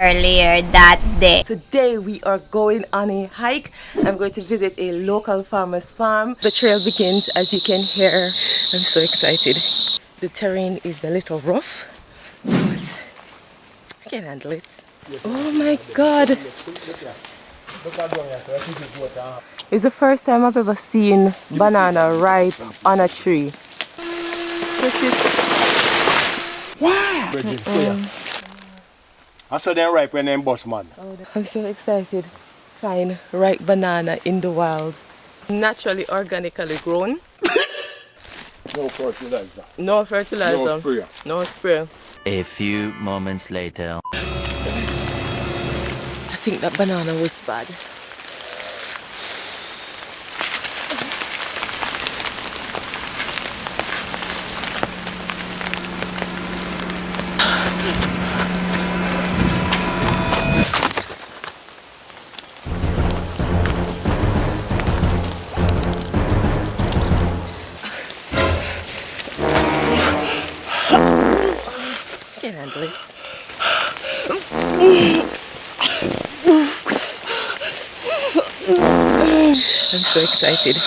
earlier that day. Today we are going on a hike. I'm going to visit a local farmer's farm. The trail begins, as you can hear. I'm so excited. The terrain is a little rough, but I can handle it. Oh my God! It's the first time I've ever seen banana ripe on a tree. Wow! I saw them ripe when they bust, man. I'm so excited. Find ripe banana in the wild. Naturally, organically grown. No fertilizer. No fertilizer. No spray. No spray. A few moments later. I think that banana was bad. I can handle it. I'm so excited.